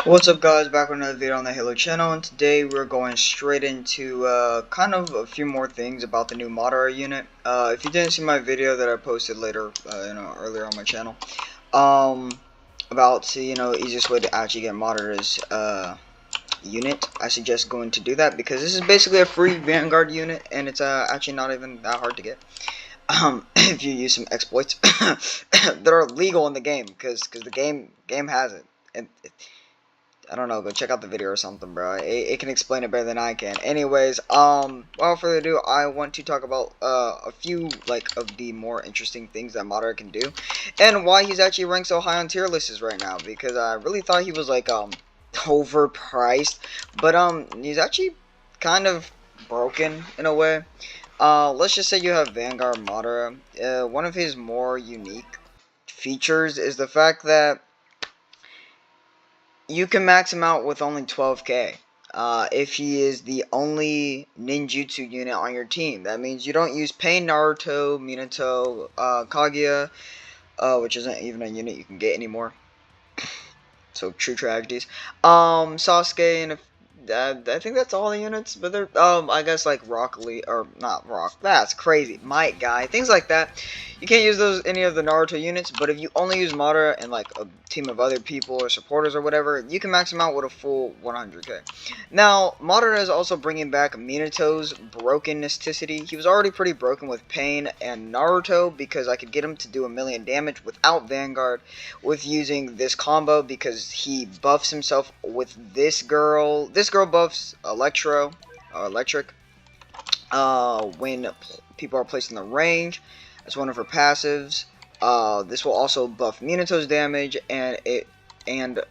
What's up guys, back with another video on the Halo channel, and today we're going straight into kind of a few more things about the new Madara unit. If you didn't see my video that I posted later, earlier on my channel, about easiest way to actually get Madara's unit, I suggest going to do that because this is basically a free Vanguard unit, and it's actually not even that hard to get. If you use some exploits that are legal in the game, because the game has it. I don't know, go check out the video or something, bro. It can explain it better than I can. Anyways, without further ado, I want to talk about a few of the more interesting things that Madara can do, and why he's actually ranked so high on tier lists right now. Because I really thought he was overpriced, but he's actually kind of broken in a way. Let's just say you have Vanguard Madara. One of his more unique features is the fact that you can max him out with only 12k. If he is the only ninjutsu unit on your team. That means you don't use Pain, Naruto, Minato, Kaguya, which isn't even a unit you can get anymore. So true tragedies. Sasuke, and I think that's all the units, but they're I guess like Rock Lee, or not Rock. That's crazy. Might Guy, things like that. You can't use any of the Naruto units, but if you only use Madara and like a team of other people or supporters or whatever, you can max him out with a full 100k. Now, Madara is also bringing back Minato's brokennesticity. He was already pretty broken with Pain and Naruto because I could get him to do 1,000,000 damage without Vanguard with using this combo because he buffs himself with this girl. This girl buffs electric when people are placed in the range. That's one of her passives. This will also buff Minato's damage, and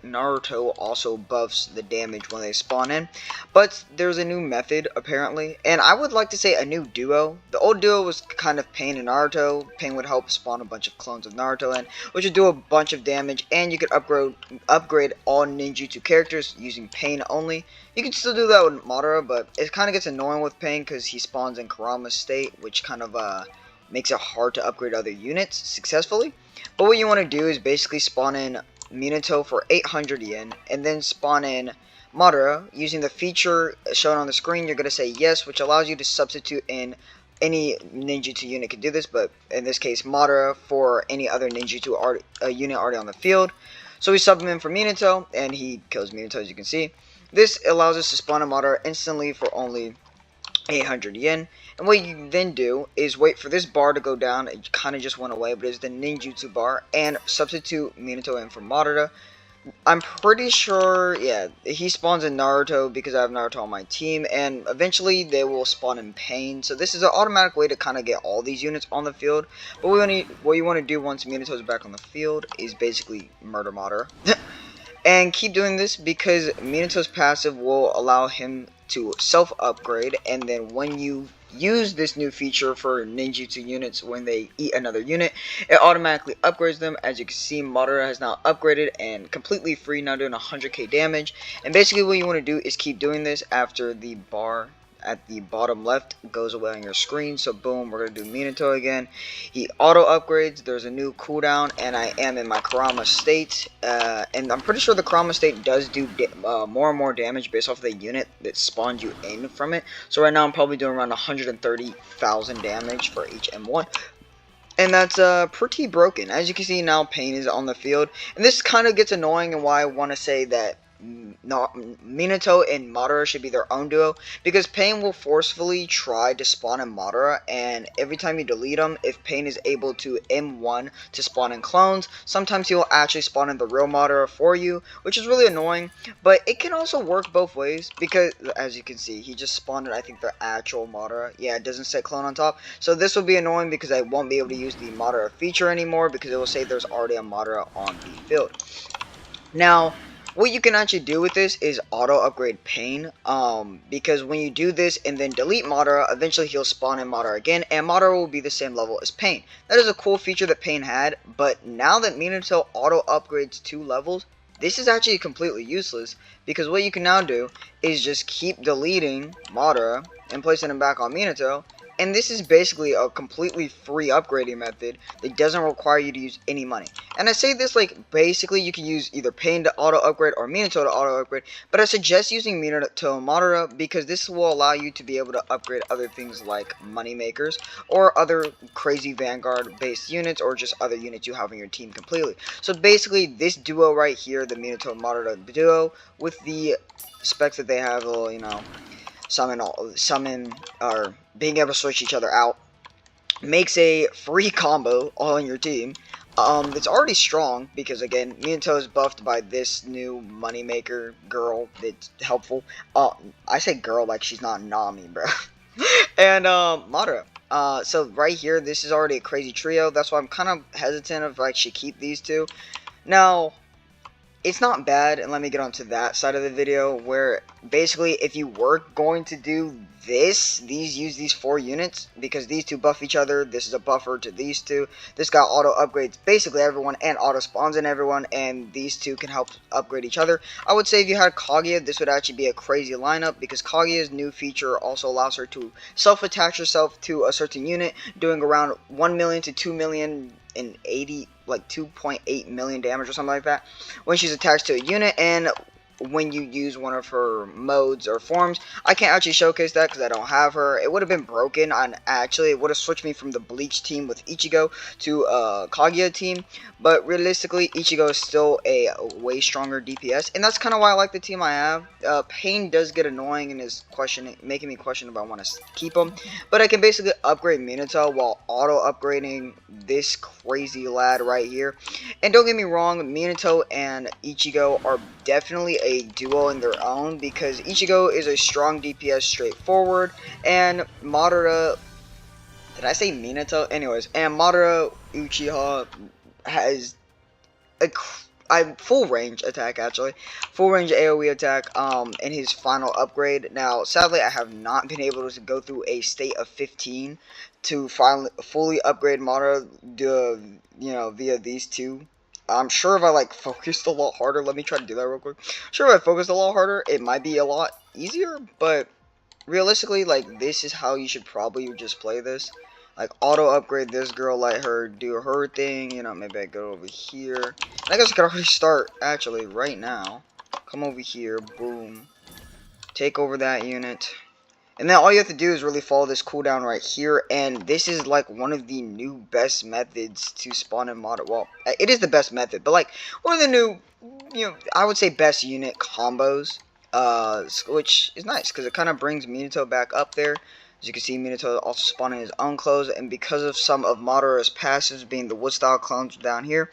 Naruto also buffs the damage when they spawn in. But there's a new method, apparently, and I would like to say a new duo. The old duo was kind of Pain and Naruto. Pain would help spawn a bunch of clones of Naruto in, which would do a bunch of damage, and you could upgrade all ninjutsu characters using Pain only. You can still do that with Madara, but it kind of gets annoying with Pain because he spawns in Kurama's state, which kind of makes it hard to upgrade other units successfully. But what you want to do is basically spawn in Minato for 800 yen, and then spawn in Madara using the feature shown on the screen. You're going to say yes, which allows you to substitute in any ninjutsu unit can do this, but in this case Madara for any other ninjutsu unit already on the field. So we sub him in for Minato, and he kills Minato, as you can see. This allows us to spawn a Madara instantly for only 800 yen. And what you then do is wait for this bar to go down. It kind of just went away, but it's the ninjutsu bar, and substitute Minato in for Madara. I'm pretty sure, yeah, he spawns in Naruto because I have Naruto on my team, and eventually they will spawn in Pain. So this is an automatic way to kind of get all these units on the field. But what you want to do once Minato's back on the field is basically murder Madara. And keep doing this because Minato's passive will allow him to self-upgrade, and then when you use this new feature for ninjutsu units, when they eat another unit, it automatically upgrades them. As you can see, Madara has now upgraded and completely free, now doing 100k damage. And basically what you want to do is keep doing this after the bar at the bottom left goes away on your screen. So boom, we're going to do Minato again. He auto upgrades. There's a new cooldown, and I am in my Kurama state, and I'm pretty sure the Kurama state does do more and more damage based off of the unit that spawned you in from it. So right now I'm probably doing around 130,000 damage for each M1. And that's pretty broken. As you can see now, Pain is on the field, and this kind of gets annoying, and why I want to say that Minato and Madara should be their own duo, because Pain will forcefully try to spawn in Madara, and every time you delete him, if Pain is able to M1 to spawn in clones, sometimes he will actually spawn in the real Madara for you, which is really annoying. But it can also work both ways, because as you can see, he just spawned in, I think, the actual Madara. Yeah, it doesn't say clone on top, so this will be annoying because I won't be able to use the Madara feature anymore, because it will say there's already a Madara on the field. Now, what you can actually do with this is auto upgrade Pain, because when you do this and then delete Madara, eventually he'll spawn in Madara again, and Madara will be the same level as Pain. That is a cool feature that Pain had, but now that Minato auto upgrades 2 levels, this is actually completely useless, because what you can now do is just keep deleting Madara and placing him back on Minato, And this is basically a completely free upgrading method that doesn't require you to use any money. And I say this like basically you can use either Pain to auto upgrade or Minato to auto upgrade, but I suggest using Minato and Madara because this will allow you to be able to upgrade other things like money makers or other crazy Vanguard based units or just other units you have in your team completely. So basically this duo right here, the Minato and Madara duo, with the specs that they have, you know, summon, or being able to switch each other out, makes a free combo on your team. That's already strong because again, Minato is buffed by this new moneymaker girl that's helpful. I say girl like she's not Nami, bro. And Madara. So right here, this is already a crazy trio. That's why I'm kind of hesitant if I should keep these two. Now, it's not bad, and let me get onto that side of the video, where basically if you were going to do use these 4 units, because these two buff each other, this is a buffer to these two, this guy auto upgrades basically everyone and auto spawns in everyone, and these two can help upgrade each other. I would say if you had Kaguya, this would actually be a crazy lineup, because Kaguya's new feature also allows her to self-attach herself to a certain unit, doing around 1 million to 2 million and 80, like 2.8 million damage or something like that when she's attached to a unit, and when you use one of her modes or forms. I can't actually showcase that because I don't have her. It would have been broken on, actually it would have switched me from the Bleach team with Ichigo to Kaguya team, but realistically Ichigo is still a way stronger DPS, and that's kind of why I like the team I have. Pain does get annoying and is making me question if I want to keep him, but I can basically upgrade Minato while auto upgrading this crazy lad right here. And don't get me wrong, Minato and Ichigo are definitely a duo in their own, because Ichigo is a strong DPS straightforward, and Madara, did I say Minato? Anyways, and Madara Uchiha has a full range attack, actually. Full range AoE attack in his final upgrade. Now, sadly, I have not been able to go through a state of 15 to fully upgrade Madara, via these two. I'm sure if I like focused a lot harder, let me try to do that real quick. Sure, if I focused a lot harder, it might be a lot easier, but realistically, like, this is how you should probably just play this. Like, auto upgrade this girl, let her do her thing, you know, maybe I go over here. I guess I could already start, actually, right now. Come over here, boom. Take over that unit. And then all you have to do is really follow this cooldown right here, and this is like one of the new best methods to spawn in Madara. Well, it is the best method, but like one of the new, I would say best unit combos, which is nice because it kind of brings Minato back up there. As you can see, Minato also spawning his own clothes, and because of some of Madara's passives being the wood style clones down here,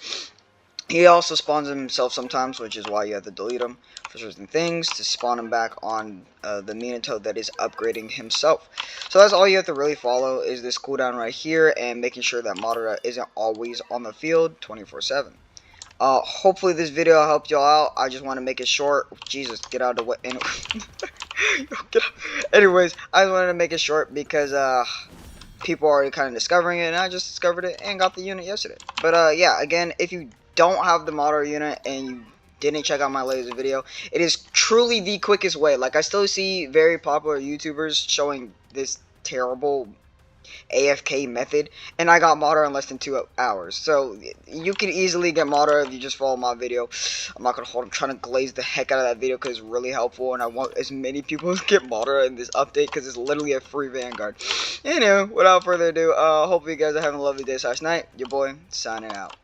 he also spawns himself sometimes, which is why you have to delete him for certain things to spawn him back on the Minato that is upgrading himself. So that's all you have to really follow, is this cooldown right here, and making sure that Madara isn't always on the field 24/7. Hopefully this video helped y'all out. I just want to make it short. Jesus, get out of the way. Anyways, I just wanted to make it short because people are already kind of discovering it, and I just discovered it and got the unit yesterday. But yeah, again, if you don't have the Madara unit and you didn't check out my latest video, it is truly the quickest way. Like, I still see very popular YouTubers showing this terrible AFK method, and I got Madara in less than 2 hours. So you can easily get Madara if you just follow my video. I'm not gonna hold. I'm trying to glaze the heck out of that video because it's really helpful, and I want as many people to get Madara in this update because it's literally a free Vanguard. Anyway, without further ado, hopefully you guys are having a lovely day/night. Your boy signing out.